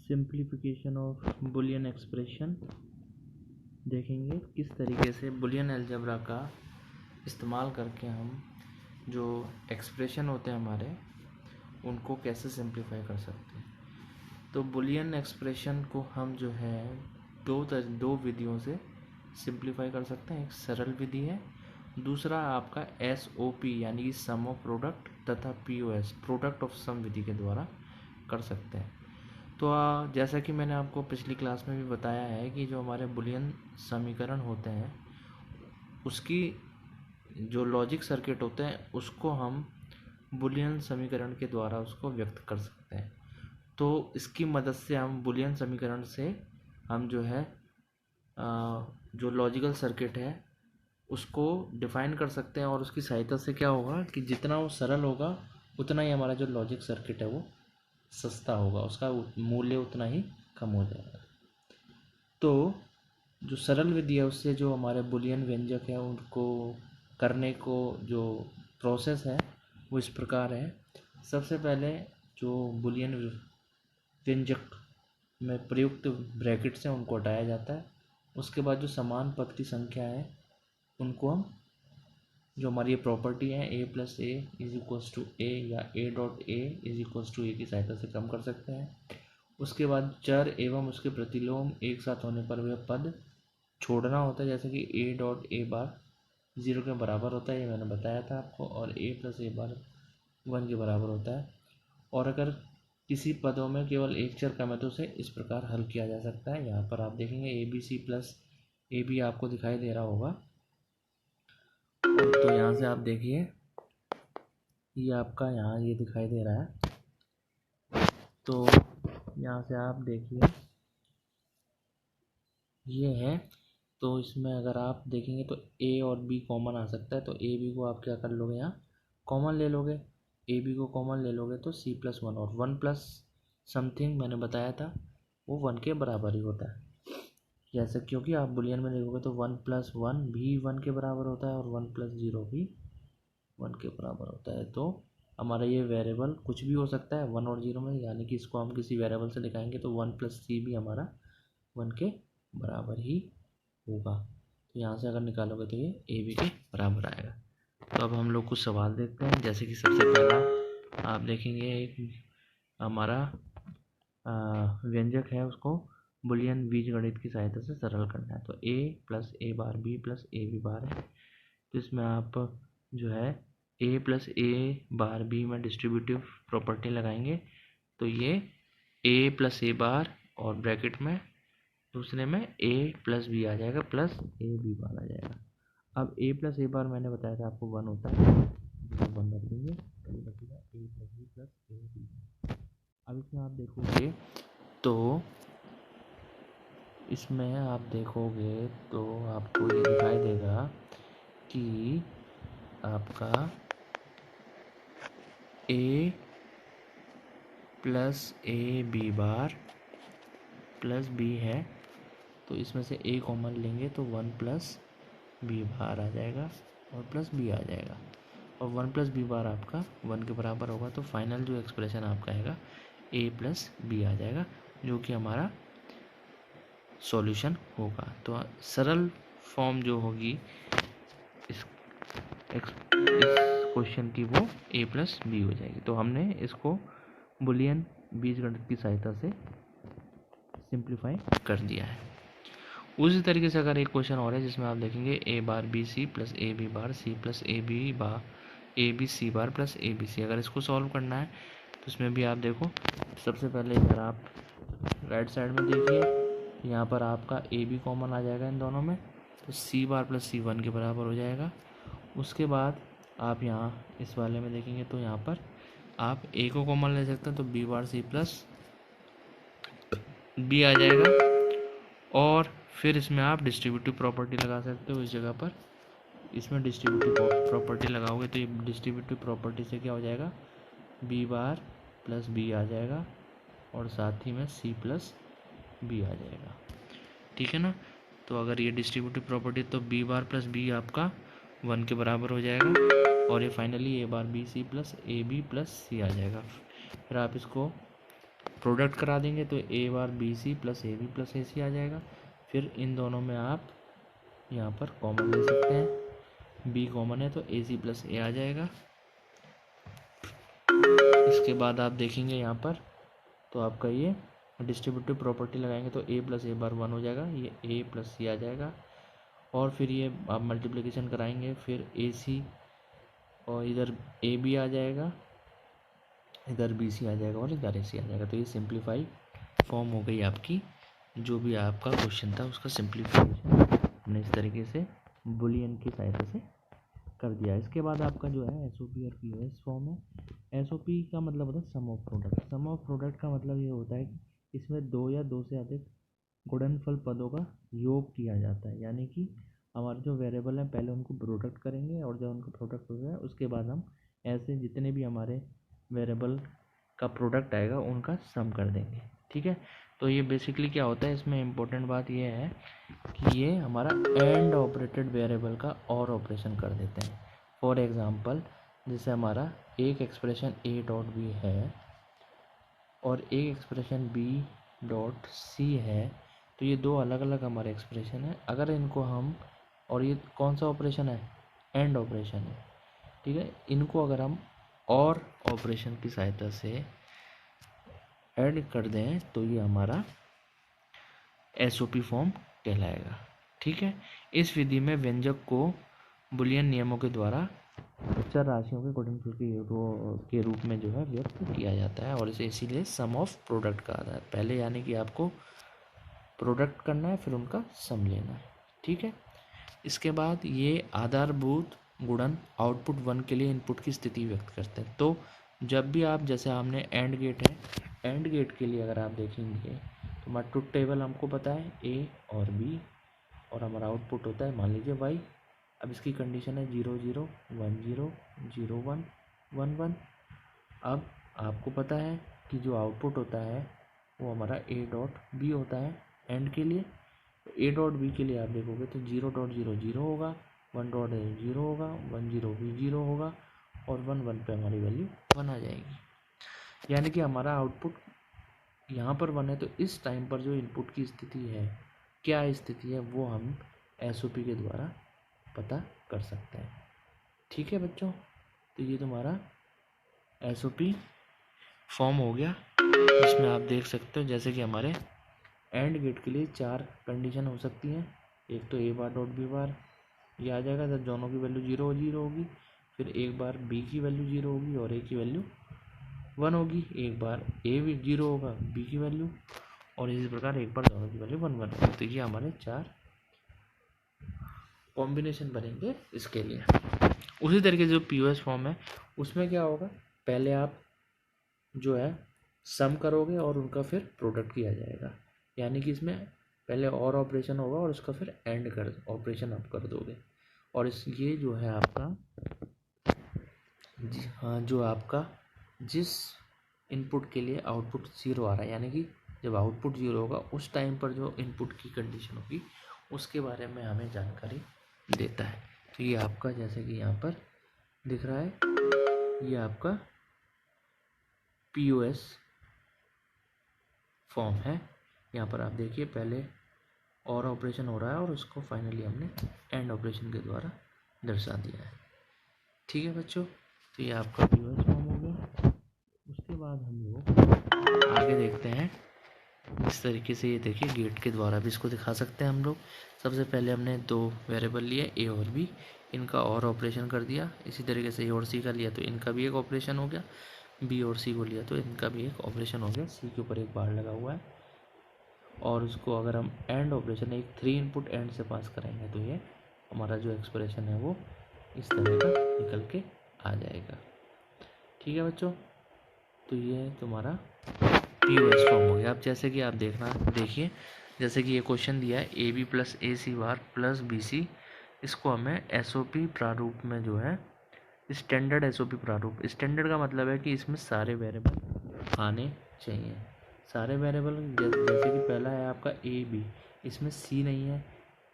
Simplification of Boolean expression देखेंगे किस तरीके से बुलियन अलजेब्रा का इस्तेमाल करके हम जो एक्सप्रेशन होते हैं हमारे उनको कैसे सिंप्लीफाई कर सकते हैं। तो बुलियन एक्सप्रेशन को हम जो है दो विधियों से सिंप्लीफाई कर सकते हैं। एक सरल विधि है, दूसरा आपका SOP यानी कि सम ऑफ प्रोडक्ट तथा POS प्रोडक्ट ऑफ सम विधि के द्वारा कर सकते हैं। तो जैसा कि मैंने आपको पिछली क्लास में भी बताया है कि जो हमारे बुलियन समीकरण होते हैं उसकी जो लॉजिक सर्किट होते हैं उसको हम बुलियन समीकरण के द्वारा उसको व्यक्त कर सकते हैं। तो इसकी मदद से हम बुलियन समीकरण से हम जो है जो लॉजिकल सर्किट है उसको डिफाइन कर सकते हैं और उसकी सहायता से क्या होगा कि जितना वो सरल होगा उतना ही हमारा जो लॉजिक सर्किट है वो सस्ता होगा, उसका मूल्य उतना ही कम हो जाएगा। तो जो सरल विधि है उससे जो हमारे बुलियन व्यंजक है उनको करने को जो प्रोसेस है वो इस प्रकार है। सबसे पहले जो बुलियन व्यंजक में प्रयुक्त ब्रैकेट्स हैं उनको हटाया जाता है। उसके बाद जो समान पद की संख्या है उनको हम जो हमारी ये प्रॉपर्टी है a plus A is equals to A या a dot A is equals to A की सहायता से कम कर सकते हैं। उसके बाद चर एवं उसके प्रतिलोम एक साथ होने पर वह पद छोड़ना होता है, जैसे कि a डॉट ए बार 0 के बराबर होता है, ये मैंने बताया था आपको, और a प्लस ए बार 1 के बराबर होता है। और अगर किसी पदों में केवल एक चर कम है तो उसे इस प्रकार हल किया जा सकता है। यहाँ पर आप देखेंगे ABC प्लस ए बी आपको दिखाई दे रहा होगा। तो यहाँ से आप देखिए ये आपका यहाँ ये दिखाई दे रहा है। तो यहाँ से आप देखिए ये है। तो इसमें अगर आप देखेंगे तो A और B कॉमन आ सकता है। तो ए बी को आप क्या कर लोगे, यहाँ कॉमन ले लोगे, ए बी को कॉमन ले लोगे तो C प्लस 1 और 1 प्लस समथिंग मैंने बताया था वो 1 के बराबर ही होता है। जैसे क्योंकि आप बुलियन में देखोगे तो 1 प्लस 1 भी 1 के बराबर होता है और 1 प्लस 0 भी 1 के बराबर होता है। तो हमारा ये वेरिएबल कुछ भी हो सकता है 1 और 0 में, यानी कि इसको हम किसी वेरिएबल से दिखाएंगे तो 1 प्लस C भी हमारा 1 के बराबर ही होगा। तो यहाँ से अगर निकालोगे तो ये ए बी के बराबर आएगा। तो अब हम लोग कुछ सवाल देखते हैं। जैसे कि सबसे पहला आप देखेंगे एक हमारा व्यंजक है, उसको बुलियन बीजगणित की सहायता से सरल करना है। तो a plus A bar b plus A B bar है। तो इसमें आप जो है a plus A bar b में डिस्ट्रीब्यूटिव प्रॉपर्टी लगाएंगे तो ये a प्लस ए बार और ब्रैकेट में दूसरे में a प्लस बी आ जाएगा प्लस ए बी बार आ जाएगा। अब a प्लस ए बार मैंने बताया था आपको 1 होता है, 1 रख देंगे तो बचेगा a plus B plus A B. अब इसमें आप देखोगे तो इसमें आप देखोगे तो आपको ये दिखाई देगा कि आपका a plus A B bar plus b है। तो इसमें से a कॉमन लेंगे तो 1 प्लस बी बार आ जाएगा और प्लस b आ जाएगा, और 1 प्लस बी बार आपका 1 के बराबर होगा। तो फाइनल जो एक्सप्रेशन आपका आएगा a प्लस बी आ जाएगा, जो कि हमारा सॉल्यूशन होगा। तो सरल फॉर्म जो होगी इस क्वेश्चन की वो a प्लस बी हो जाएगी। तो हमने इसको बुलियन बीजगणित की सहायता से सिंप्लीफाई कर दिया है। उसी तरीके से अगर एक क्वेश्चन और है जिसमें आप देखेंगे a bar B C plus A B bar C plus A B C bar plus A B C, अगर इसको सॉल्व करना है तो इसमें भी आप देखो सबसे पहले अगर आप राइट साइड में देखिए यहाँ पर आपका ए बी कॉमन आ जाएगा इन दोनों में, तो सी बार प्लस सी 1 के बराबर हो जाएगा। उसके बाद आप यहाँ इस वाले में देखेंगे तो यहाँ पर आप ए को कॉमन ले सकते हैं तो B bar C plus B आ जाएगा, और फिर इसमें आप डिस्ट्रीब्यूटिव प्रॉपर्टी लगा सकते हो इस जगह पर। इसमें डिस्ट्रीब्यूटिव प्रॉपर्टी लगाओगे तो ये डिस्ट्रीब्यूटिव प्रॉपर्टी से क्या हो जाएगा बी बार प्लस बी आ जाएगा और साथ ही में सी प्लस बी आ जाएगा, ठीक है ना। तो अगर ये डिस्ट्रीब्यूटिव प्रॉपर्टी तो बी बार प्लस बी आपका 1 के बराबर हो जाएगा, और ये finally A bar B C plus A B plus C आ जाएगा। फिर आप इसको प्रोडक्ट करा देंगे तो A bar B C plus A B plus A C आ जाएगा। फिर इन दोनों में आप यहाँ पर कॉमन ले सकते हैं, बी कॉमन है तो ए सी प्लस ए आ जाएगा। इसके बाद आप देखेंगे यहाँ पर तो आपका ये डिस्ट्रीब्यूटिव प्रॉपर्टी लगाएंगे तो ए प्लस ए बार 1 हो जाएगा, ये ए प्लस सी आ जाएगा। और फिर ये आप मल्टीप्लिकेशन कराएंगे, फिर ए सी और इधर ए बी आ जाएगा, इधर बी सी आ जाएगा और इधर ए सी आ जाएगा। तो ये सिंप्लीफाई फॉर्म हो गई आपकी, जो भी आपका क्वेश्चन था उसका सिंप्लीफिकेशन हमने इस तरीके से बुलियन की सहायता से कर दिया। इसके बाद आपका जो है एस ओ पी और पी ओ एस फॉर्म है। एस ओ पी का मतलब होता है sum of product. Sum of product का मतलब ये होता है कि इसमें दो या दो से अधिक गुणनफल पदों का योग किया जाता है, यानी कि हमारे जो वेरिएबल हैं पहले उनको प्रोडक्ट करेंगे और जब उनका प्रोडक्ट हो जाए उसके बाद हम ऐसे जितने भी हमारे वेरिएबल का प्रोडक्ट आएगा उनका सम कर देंगे। ठीक है, तो ये बेसिकली क्या होता है, इसमें इम्पोर्टेंट बात ये है कि ये हमारा एंड ऑपरेटेड वेरिएबल का और ऑपरेशन कर देते हैं। फॉर एग्जांपल जैसे हमारा एक एक्सप्रेशन ए डॉट बी है और एक एक्सप्रेशन बी डॉट सी है, तो ये दो अलग अलग हमारे एक्सप्रेशन है। अगर इनको हम, और ये कौन सा ऑपरेशन है, एंड ऑपरेशन है, ठीक है, इनको अगर हम और ऑपरेशन की सहायता से ऐड कर दें तो ये हमारा एसओपी फॉर्म कहलाएगा। ठीक है, इस विधि में व्यंजक को बुलियन नियमों के द्वारा चर राशियों के गुणनफल के रूप में जो है व्यक्त किया जाता है और इसे इसीलिए सम ऑफ प्रोडक्ट कहा जाता है। पहले यानी कि आपको प्रोडक्ट करना है फिर उनका सम लेना है। ठीक है, इसके बाद ये आधारभूत गुणन आउटपुट 1 के लिए इनपुट की स्थिति व्यक्त करते हैं। तो जब भी आप, जैसे हमने एंड गेट है, एंड गेट के लिए अगर आप देखेंगे तो हमारा ट्रुथ टेबल हमको पता है ए और बी, और हमारा आउटपुट होता है मान लीजिए वाई। अब इसकी कंडीशन है 0 0 1 0 0 1 1 1। अब आपको पता है कि जो आउटपुट होता है वो हमारा ए डॉट बी होता है एंड के लिए। तो ए डॉट बी के लिए आप देखोगे तो 0.0 0 होगा, 1.0 0 होगा, 1 0 भी 0 होगा और 1 1 पे हमारी वैल्यू 1 आ जाएगी। यानी कि हमारा आउटपुट यहाँ पर 1 है, तो इस टाइम पर जो इनपुट की स्थिति है, क्या स्थिति है, वो हम एसओपी के द्वारा पता कर सकते हैं। ठीक है बच्चों, तो ये तुम्हारा एसओपी फॉर्म हो गया, इसमें आप देख सकते हो जैसे कि हमारे एंड गेट के लिए 4 कंडीशन हो सकती हैं। एक तो A bar dot B bar ये आ जाएगा जब दोनों की वैल्यू 0 0 होगी, फिर एक बार बी की वैल्यू 0 होगी और ए की वैल्यू 1 होगी, एक बार ए भी 0 होगा बी की वैल्यू, और इसी प्रकार एक बार दोनों की वैल्यू 1 1 होगी। तो ये हमारे 4 कॉम्बिनेशन बनेंगे इसके लिए। उसी तरीके से जो पीओएस फॉर्म है उसमें क्या होगा, पहले आप जो है सम करोगे और उनका फिर प्रोडक्ट किया जाएगा, यानी कि इसमें पहले और ऑपरेशन होगा और उसका फिर एंड कर ऑपरेशन आप कर दोगे। और इस ये जो है आपका हाँ, जो आपका जिस इनपुट के लिए आउटपुट 0 आ रहा है, यानी कि जब आउटपुट 0 होगा उस टाइम पर जो इनपुट की कंडीशन होगी उसके बारे में हमें जानकारी देता है। तो ये आपका जैसे कि यहाँ पर दिख रहा है, ये आपका पीओएस फॉर्म है। यहाँ पर आप देखिए पहले और ऑपरेशन हो रहा है और उसको फाइनली हमने एंड ऑपरेशन के द्वारा दर्शा दिया है। ठीक है बच्चों, तो ये आपका पीओएस फॉर्म हो गया। उसके बाद हम लोग आगे देखते हैं इस तरीके से। ये देखिए गेट के द्वारा भी इसको दिखा सकते हैं हम लोग। सबसे पहले हमने 2 वेरिएबल लिए ए और बी, इनका और ऑपरेशन कर दिया। इसी तरीके से ए और सी का लिया तो इनका भी एक ऑपरेशन हो गया, बी और सी को लिया तो इनका भी एक ऑपरेशन हो गया। सी के ऊपर एक बार लगा हुआ है और उसको अगर हम एंड ऑपरेशन एक 3 इनपुट एंड से पास करेंगे तो ये हमारा जो एक्सप्रेशन है वो इस तरह का निकल के आ जाएगा। ठीक है बच्चों, तो ये तुम्हारा पीओएस फॉर्म हो गया। अब जैसे कि आप देखिए जैसे कि ये क्वेश्चन दिया है A B plus A C bar plus B C, इसको हमें एसओपी प्रारूप में जो है स्टैंडर्ड एसओपी प्रारूप, स्टैंडर्ड का मतलब है कि इसमें सारे वेरिएबल आने चाहिए। सारे वेरिएबल जैसे कि पहला है आपका ए बी, इसमें सी नहीं है,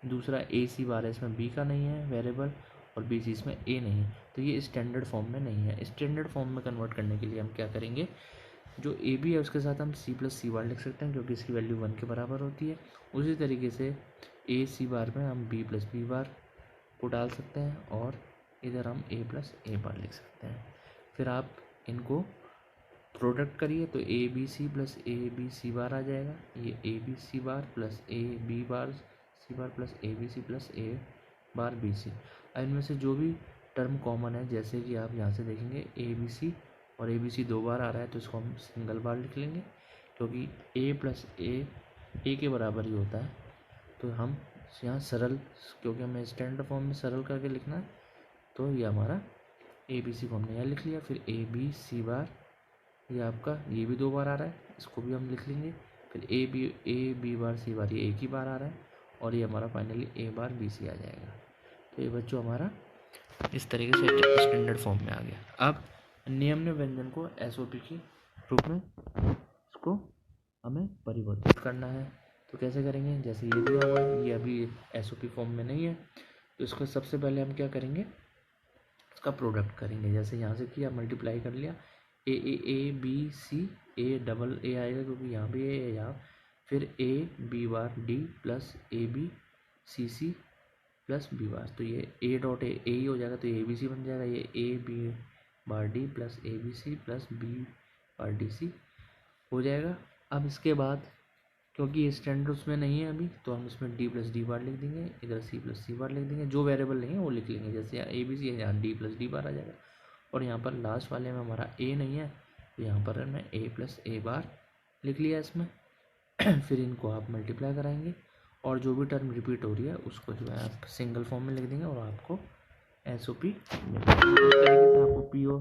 दूसरा ए सी बार है इसमें बी का नहीं है वेरिएबल, और बी सी इसमें ए नहीं है, तो ये स्टैंडर्ड फॉर्म में नहीं है। स्टैंडर्ड फॉर्म में कन्वर्ट करने के लिए हम क्या करेंगे, जो ए बी है उसके साथ हम सी प्लस सी बार लिख सकते हैं क्योंकि इसकी वैल्यू 1 के बराबर होती है। उसी तरीके से ए सी बार में हम बी प्लस बी बार को डाल सकते हैं और इधर हम ए प्लस ए बार लिख सकते हैं। फिर आप इनको प्रोडक्ट करिए तो A B C plus A B C bar आ जाएगा। ये A B C bar plus A B bar C bar plus A B C plus A bar B C. इनमें से जो भी टर्म कॉमन है, जैसे कि आप यहाँ से देखेंगे ए बी सी और ए बी सी 2 बार आ रहा है तो इसको हम सिंगल बार लिख लेंगे क्योंकि ए प्लस ए के बराबर ही होता है। तो हम यहाँ सरल, क्योंकि हमें स्टैंडर्ड फॉर्म में सरल करके लिखना है, तो ये हमारा ए बी सी को हमने यहाँ लिख लिया। फिर ए बी सी बार, ये आपका ये भी 2 बार आ रहा है, इसको भी हम लिख लेंगे। फिर ए बी बार सी बार, ये एक ही बार आ रहा है और ये हमारा फाइनली ए बार बी सी आ जाएगा। तो ये बच्चों हमारा इस तरीके से स्टैंडर्ड फॉर्म में आ गया। अब निम्न व्यंजन को एसओपी के रूप में इसको हमें परिवर्तित करना है। तो कैसे करेंगे, जैसे ये दिया हुआ है, ये अभी एसओपी फॉर्म में नहीं है तो इसको सबसे पहले हम क्या करेंगे, इसका प्रोडक्ट करेंगे। जैसे यहाँ से किया, मल्टीप्लाई कर लिया, ए B C, A double A आएगा क्योंकि यहाँ भी ए है यहाँ। फिर A B bar D plus A B C plus B bar, तो ये ए डॉट ए ही हो जाएगा तो ए बी सी बन जाएगा। ये A B bar D plus A B C plus B bar D C हो जाएगा। अब इसके बाद क्योंकि ये स्टैंडर्ड उसमें नहीं है अभी, तो हम इसमें डी प्लस डी बार लिख देंगे, इधर सी प्लस सी बार लिख देंगे। जो वेरिएबल नहीं है वो लिख लेंगे, जैसे यहाँ ए बी सी है, यहाँ डी प्लस डी बार आ जाएगा। और यहाँ पर लास्ट वाले में हमारा ए नहीं है तो यहाँ पर हमने ए प्लस ए बार लिख लिया इसमें। फिर इनको आप मल्टीप्लाई कराएंगे और जो भी टर्म रिपीट हो रही है उसको जो है आप सिंगल फॉर्म में लिख देंगे और आपको एस ओ पी इस तरीके से आपको पी ओ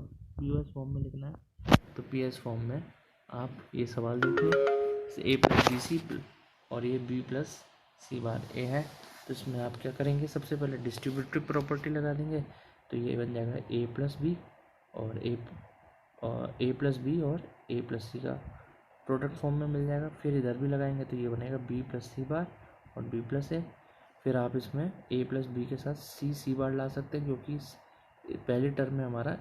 एस फॉर्म में लिखना है। तो पी एस फॉर्म में आप ये सवाल देखिए, ए प्लस बी सी और ये बी प्लस सी बार ए है, तो इसमें आप क्या करेंगे, सबसे पहले डिस्ट्रीब्यूटिव प्रॉपर्टी लगा देंगे। तो ये बन जाएगा ए प्लस बी और ए प्लस बी और ए प्लस सी का प्रोडक्ट फॉर्म में मिल जाएगा। फिर इधर भी लगाएंगे तो ये बनेगा बी प्लस सी बार और बी प्लस ए। फिर आप इसमें ए प्लस बी के साथ सी बार ला सकते हैं क्योंकि पहली टर्म में हमारा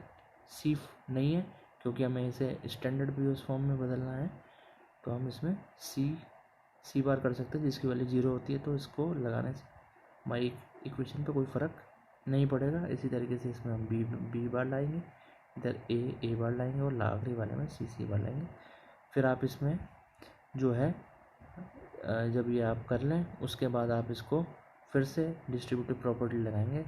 सी नहीं है, क्योंकि हमें इसे स्टैंडर्ड पी फॉर्म में बदलना है। तो हम इसमें सी बार कर सकते हैं जिसकी वैल्यू 0 होती है। तो इसको लगाने से हमारी इक्वेशन पे कोई फ़र्क नहीं पड़ेगा। इसी तरीके से इसमें हम बी बार लाएंगे, इधर ए बार लाएंगे और आखिरी वाले में सी बार लाएंगे। फिर आप इसमें जो है जब ये आप कर लें उसके बाद आप इसको फिर से डिस्ट्रीब्यूटिव प्रॉपर्टी लगाएंगे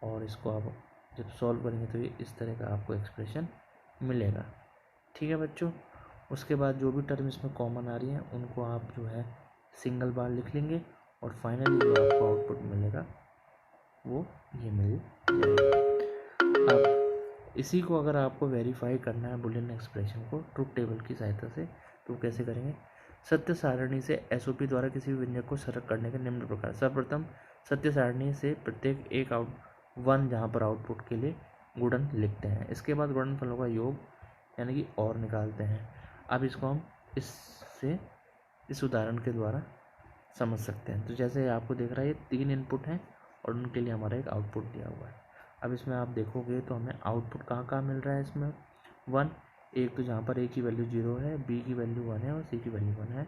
और इसको आप जब सॉल्व करेंगे तो ये इस तरह का आपको एक्सप्रेशन मिलेगा। ठीक है बच्चों, उसके बाद जो भी टर्म इसमें कॉमन आ रही हैं उनको आप जो है सिंगल बार लिख लेंगे और फाइनली जो आपको आउटपुट मिलेगा वो ये मिल जाएगा। अब इसी को अगर आपको वेरीफाई करना है बुलियन एक्सप्रेशन को ट्रुथ टेबल की सहायता से, तो कैसे करेंगे, सत्य सारणी से एसओपी द्वारा किसी भी व्यंजक को सरल करने के निम्न प्रकार। सर्वप्रथम सत्य सारणी से प्रत्येक एक वन जहाँ पर आउटपुट के लिए गुणन लिखते हैं। इसके बाद गुणनफलों का योग यानी कि और निकालते हैं। अब इसको हम इस उदाहरण के द्वारा समझ सकते हैं। तो जैसे आपको दिख रहा है ये 3 इनपुट हैं और उनके लिए हमारा एक आउटपुट दिया हुआ है। अब इसमें आप देखोगे तो हमें आउटपुट कहाँ मिल रहा है, इसमें 1, एक तो जहाँ पर ए की वैल्यू 0 है, बी की वैल्यू 1 है और सी की वैल्यू 1 है।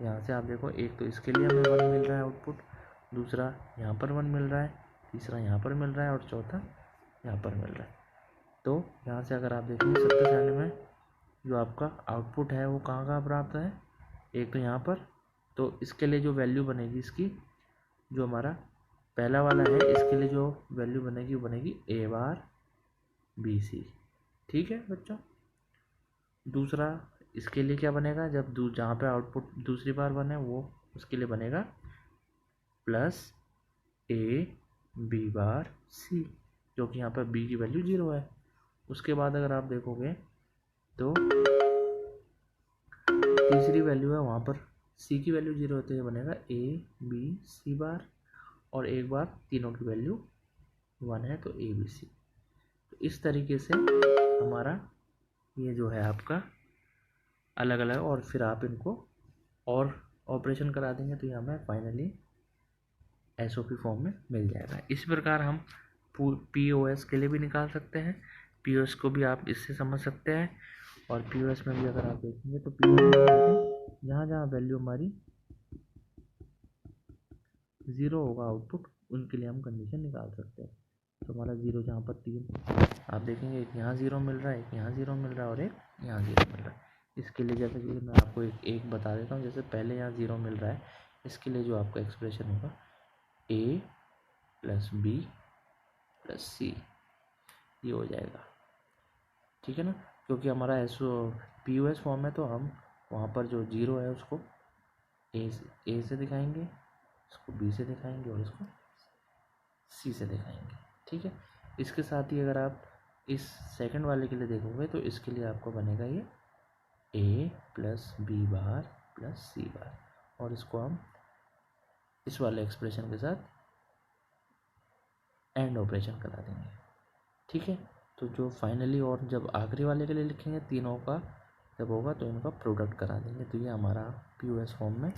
यहाँ से आप देखो, एक तो इसके लिए हमें 1 मिल रहा है आउटपुट, दूसरा यहाँ पर 1 मिल रहा है, तीसरा यहाँ पर मिल रहा है और चौथा यहाँ पर मिल रहा है। तो यहाँ से अगर आप देखेंगे सत्य सारणी में जो आपका आउटपुट है वो कहाँ प्राप्त है, एक तो यहाँ पर, तो इसके लिए जो वैल्यू बनेगी इसकी, जो हमारा पहला वाला है इसके लिए जो वैल्यू बनेगी वो बनेगी ए बार बी सी। ठीक है बच्चों, दूसरा इसके लिए क्या बनेगा, जब जहाँ पे आउटपुट दूसरी बार बने वो उसके लिए बनेगा प्लस ए बी बार सी, जो कि यहाँ पर बी की वैल्यू 0 है। उसके बाद अगर आप देखोगे तो तीसरी वैल्यू है वहाँ पर सी की वैल्यू 0 होते हुए बनेगा ए बी सी बार, और एक बार तीनों की वैल्यू 1 है तो ए बी सी। तो इस तरीके से हमारा ये जो है आपका अलग अलग, और फिर आप इनको और ऑपरेशन करा देंगे तो ये हमें फाइनली एसओपी फॉर्म में मिल जाएगा। इस प्रकार हम पीओएस के लिए भी निकाल सकते हैं, पीओएस को भी आप इससे समझ सकते हैं। और POS में भी अगर आप देखेंगे तो POS में जहाँ जहाँ वैल्यू हमारी 0 होगा आउटपुट, उनके लिए हम कंडीशन निकाल सकते हैं। तो हमारा 0 जहाँ पर 3 आप देखेंगे, एक यहाँ 0 मिल रहा है, एक यहाँ 0 मिल रहा है और एक यहाँ 0 मिल रहा है। इसके लिए जैसे कि मैं आपको एक बता देता हूँ। जैसे पहले यहाँ 0 मिल रहा है, इसके लिए जो आपका एक्सप्रेशन होगा A + B + C, ये हो जाएगा। ठीक है ना, क्योंकि हमारा POS फॉर्म है तो हम वहाँ पर जो 0 है उसको A से दिखाएंगे, इसको B से दिखाएंगे और इसको C से दिखाएंगे। ठीक है, इसके साथ ही अगर आप इस सेकंड वाले के लिए देखोगे तो इसके लिए आपको बनेगा ये A + B बार + C बार, और इसको हम इस वाले एक्सप्रेशन के साथ एंड ऑपरेशन करा देंगे। ठीक है, तो जो फाइनली और जब आखिरी वाले के लिए लिखेंगे तीनों का जब होगा तो इनका प्रोडक्ट करा देंगे। तो ये हमारा POS फॉर्म में